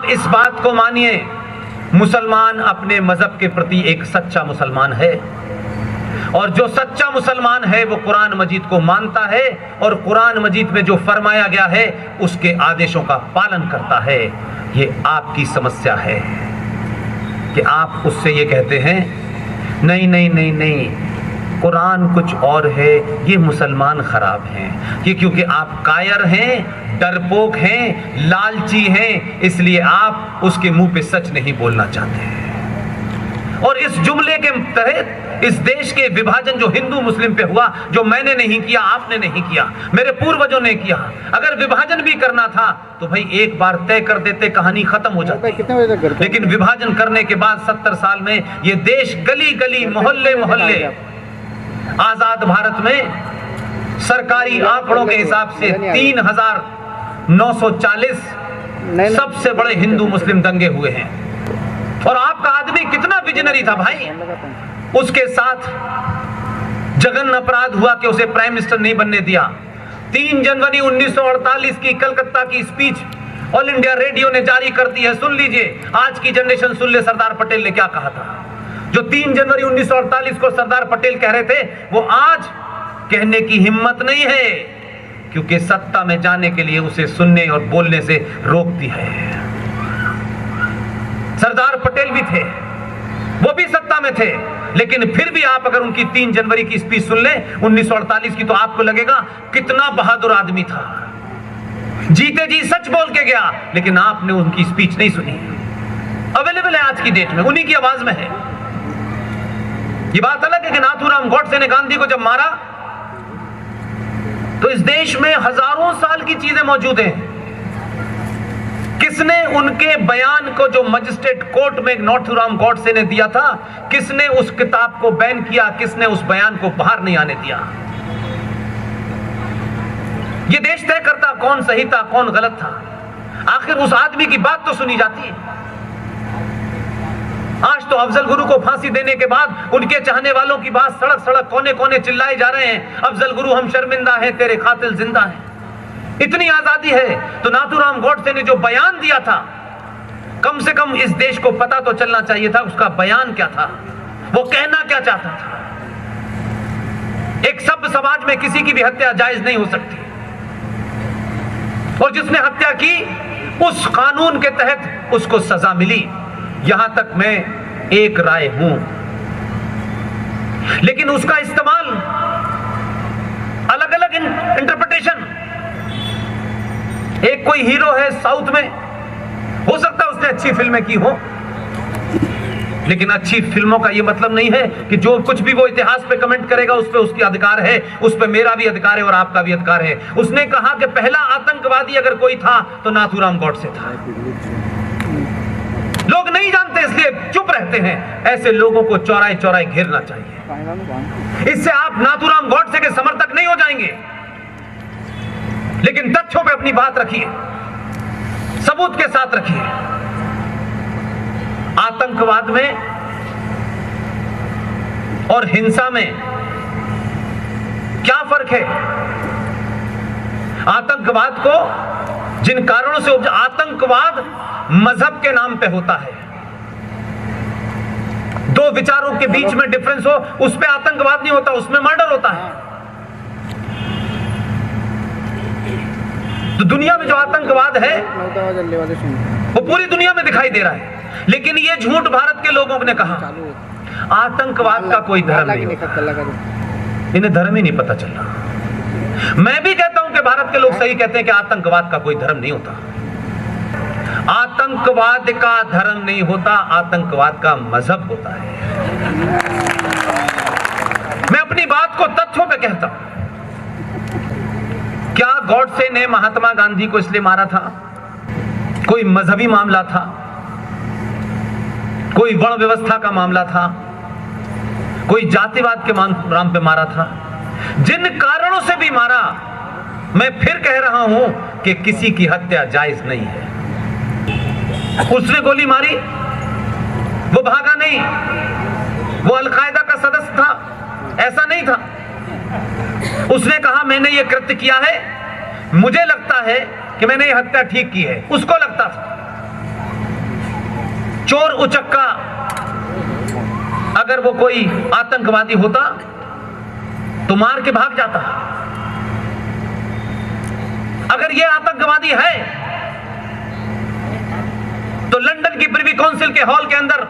आप इस बात को मानिए, मुसलमान अपने मजहब के प्रति एक सच्चा मुसलमान है, और जो सच्चा मुसलमान है वो कुरान मजीद को मानता है और कुरान मजीद में जो फरमाया गया है उसके आदेशों का पालन करता है। ये आपकी समस्या है कि आप उससे ये कहते हैं नहीं नहीं नहीं नहीं, कुरान कुछ और है, ये मुसलमान खराब हैं। ये क्योंकि आप कायर हैं, डरपोक हैं, लालची हैं, इसलिए आप उसके मुंह पे सच नहीं बोलना चाहते। और इस जुमले के तहत इस देश के विभाजन जो हिंदू मुस्लिम पे हुआ, जो मैंने नहीं किया, आपने नहीं किया, मेरे पूर्वजों ने किया, अगर विभाजन भी करना था तो भाई एक बार तय कर देते, कहानी खत्म हो जाती। लेकिन विभाजन करने के बाद 70 साल में ये देश गली गली, मोहल्ले मोहल्ले, आजाद भारत में सरकारी आंकड़ों के हिसाब से 3940 सबसे बड़े हिंदू मुस्लिम दंगे हुए हैं। और आपका आदमी कितना विजनरी था भाई, उसके साथ जघन्य अपराध हुआ कि उसे प्राइम मिनिस्टर नहीं बनने दिया। 3 जनवरी 1948 की कलकत्ता की स्पीच ऑल इंडिया रेडियो ने जारी कर दी है, सुन लीजिए, आज की जनरेशन सुन ले सरदार पटेल ने क्या कहा था। जो 3 जनवरी 1948 को सरदार पटेल कह रहे थे वो आज कहने की हिम्मत नहीं है, क्योंकि सत्ता में जाने के लिए उसे सुनने और बोलने से रोकती है। सरदार पटेल भी थे, वो भी सत्ता में थे, लेकिन फिर भी आप अगर उनकी 3 जनवरी की स्पीच सुन ले 1948 की, तो आपको लगेगा कितना बहादुर आदमी था, जीते जी सच बोल के गया। लेकिन आपने उनकी स्पीच नहीं सुनी, अवेलेबल है आज की डेट में, उन्हीं की आवाज में है। ये बात अलग है कि नाथूराम गॉडसे ने गांधी को जब मारा तो इस देश में हजारों साल की चीजें मौजूद हैं। किसने उनके बयान को, जो मजिस्ट्रेट कोर्ट में नाथूराम गॉडसे ने दिया था, किसने उस किताब को बैन किया, किसने उस बयान को बाहर नहीं आने दिया? ये देश तय करता कौन सही था, कौन गलत था। आखिर उस आदमी की बात तो सुनी जाती है। आज तो अफजल गुरु को फांसी देने के बाद उनके चाहने वालों की बात सड़क सड़क, कोने कोने चिल्लाए जा रहे हैं, अफजल गुरु हम शर्मिंदा हैं, तेरे कातिल जिंदा हैं। इतनी आजादी है तो नाथूराम गॉडसे ने जो बयान दिया था, कम से कम इस देश को पता तो चलना चाहिए था उसका बयान क्या था, वो कहना क्या चाहता था। एक सभ्य समाज में किसी की भी हत्या जायज नहीं हो सकती, और जिसने हत्या की उस कानून के तहत उसको सजा मिली। यहां तक मैं एक राय हूं, लेकिन उसका इस्तेमाल, अलग अलग इंटरप्रिटेशन। एक कोई हीरो है साउथ में, हो सकता है उसने अच्छी फिल्में की हो, लेकिन अच्छी फिल्मों का यह मतलब नहीं है कि जो कुछ भी वो इतिहास पे कमेंट करेगा उस पे उसकी अधिकार है, उस पे मेरा भी अधिकार है और आपका भी अधिकार है। उसने कहा कि पहला आतंकवादी अगर कोई था तो नाथूराम गॉडसे था। लोग नहीं जानते इसलिए चुप रहते हैं। ऐसे लोगों को चौराहे चौराहे घेरना चाहिए। इससे आप नाथूराम गॉडसे के समर्थक नहीं हो जाएंगे, लेकिन तथ्यों पे अपनी बात रखिए, सबूत के साथ रखिए। आतंकवाद में और हिंसा में क्या फर्क है? आतंकवाद को जिन कारणों से आतंकवाद मजहब के नाम पे होता है, दो विचारों के बीच में डिफरेंस हो, उस पे आतंकवाद नहीं होता, उसमें मर्डर होता है। तो दुनिया में जो आतंकवाद है वो पूरी दुनिया में दिखाई दे रहा है, लेकिन ये झूठ भारत के लोगों ने कहा। आतंकवाद का कोई धर्म नहीं होता, इन्हें धर्म ही नहीं पता चल रहा। मैं भी कहता हूं कि भारत के लोग सही कहते हैं कि आतंकवाद का कोई धर्म नहीं होता। आतंकवाद का धर्म नहीं होता, आतंकवाद का मजहब होता है। मैं अपनी बात को तथ्यों पे कहता हूं। क्या गॉडसे ने महात्मा गांधी को इसलिए मारा था? कोई मजहबी मामला था? कोई वर्ण व्यवस्था का मामला था? कोई जातिवाद के नाम पे मारा था? जिन कारणों से भी मारा, मैं फिर कह रहा हूं कि किसी की हत्या जायज नहीं है। उसने गोली मारी, वो भागा नहीं, वो अलकायदा का सदस्य था, ऐसा नहीं था। उसने कहा मैंने ये कृत्य किया है, मुझे लगता है कि मैंने ये हत्या ठीक की है, उसको लगता था। चोर उचक्का अगर वो कोई आतंकवादी होता तो मार के भाग जाता। अगर ये आतंकवादी है तो लंदन की प्रिवी काउंसिल के हॉल के अंदर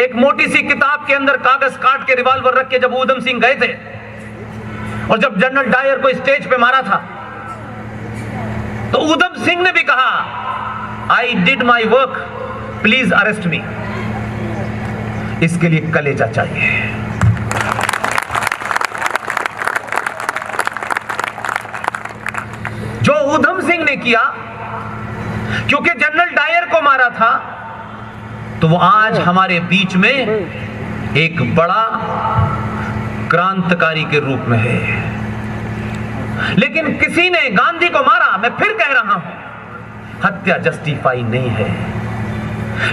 एक मोटी सी किताब के अंदर कागज काट के रिवॉल्वर रख के जब ऊधम सिंह गए थे और जब जनरल डायर को स्टेज पे मारा था तो ऊधम सिंह ने भी कहा, I did my work, please arrest me. इसके लिए कलेजा चाहिए। जो ऊधम सिंह ने किया, क्योंकि जनरल डायर को मारा था, तो वो आज हमारे बीच में एक बड़ा क्रांतिकारी के रूप में है। लेकिन किसी ने गांधी को मारा, मैं फिर कह रहा हूं, हत्या जस्टिफाई नहीं है।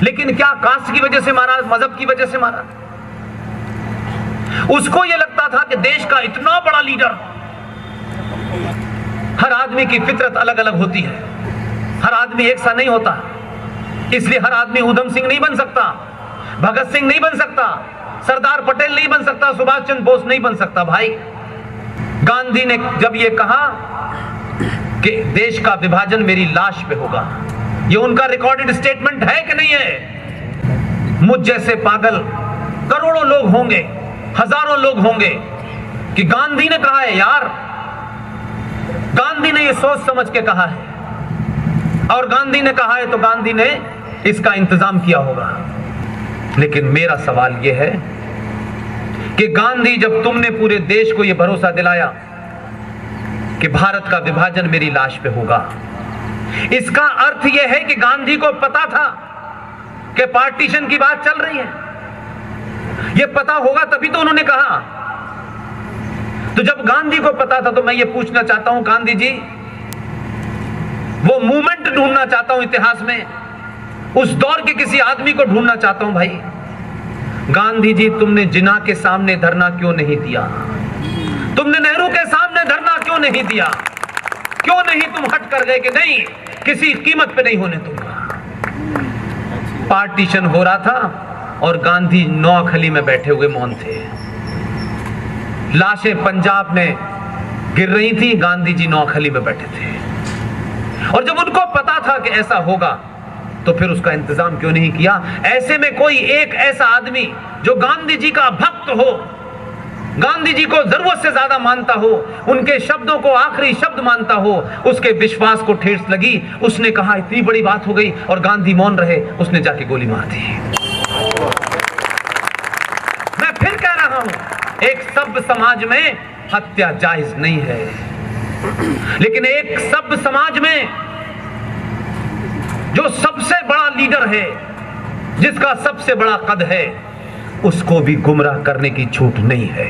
लेकिन क्या कास्ट की वजह से मारा, मजहब की वजह से मारा? उसको यह लगता था कि देश का इतना बड़ा लीडर, हर आदमी की फितरत अलग अलग होती है, हर आदमी एक सा नहीं होता, इसलिए हर आदमी ऊधम सिंह नहीं बन सकता, भगत सिंह नहीं बन सकता, सरदार पटेल नहीं बन सकता, सुभाष चंद्र बोस नहीं बन सकता। भाई गांधी ने जब यह कहा कि देश का विभाजन मेरी लाश पे होगा, यह उनका रिकॉर्डेड स्टेटमेंट है कि नहीं है? मुझ जैसे पागल करोड़ों लोग होंगे, हजारों लोग होंगे कि गांधी ने कहा है। यार गांधी ने यह सोच समझ के कहा है, और गांधी ने कहा है तो गांधी ने इसका इंतजाम किया होगा। लेकिन मेरा सवाल यह है कि गांधी, जब तुमने पूरे देश को यह भरोसा दिलाया कि भारत का विभाजन मेरी लाश पे होगा, इसका अर्थ यह है कि गांधी को पता था कि पार्टीशन की बात चल रही है। यह पता होगा तभी तो उन्होंने कहा। तो जब गांधी को पता था, तो मैं यह पूछना चाहता हूं गांधी जी, वो मूवमेंट ढूंढना चाहता हूं इतिहास में, उस दौर के किसी आदमी को ढूंढना चाहता हूं। भाई गांधी जी, तुमने जिन्ना के सामने धरना क्यों नहीं दिया? तुमने नेहरू के सामने धरना क्यों नहीं दिया? क्यों नहीं तुम हट कर गए कि नहीं, किसी कीमत पे नहीं होने दूंगा? पार्टीशन हो रहा था और गांधी नौखली में बैठे हुए मौन थे। लाशें पंजाब में गिर रही थी, गांधी जी नौखली में बैठे थे। और जब उनको पता था कि ऐसा होगा, तो फिर उसका इंतजाम क्यों नहीं किया? ऐसे में कोई एक ऐसा आदमी जो गांधी जी का भक्त हो, गांधी जी को जरूरत से ज्यादा मानता हो, उनके शब्दों को आखिरी शब्द मानता हो, उसके विश्वास को ठेस लगी, उसने कहा इतनी बड़ी बात हो गई, और गांधी मौन रहे, उसने जाके गोली मार दी। मैं फिर कह रहा हूं, एक सभ्य समाज में हत्या जायज नहीं है, लेकिन एक सभ्य समाज में जो सबसे बड़ा लीडर है, जिसका सबसे बड़ा कद है, उसको भी गुमराह करने की छूट नहीं है।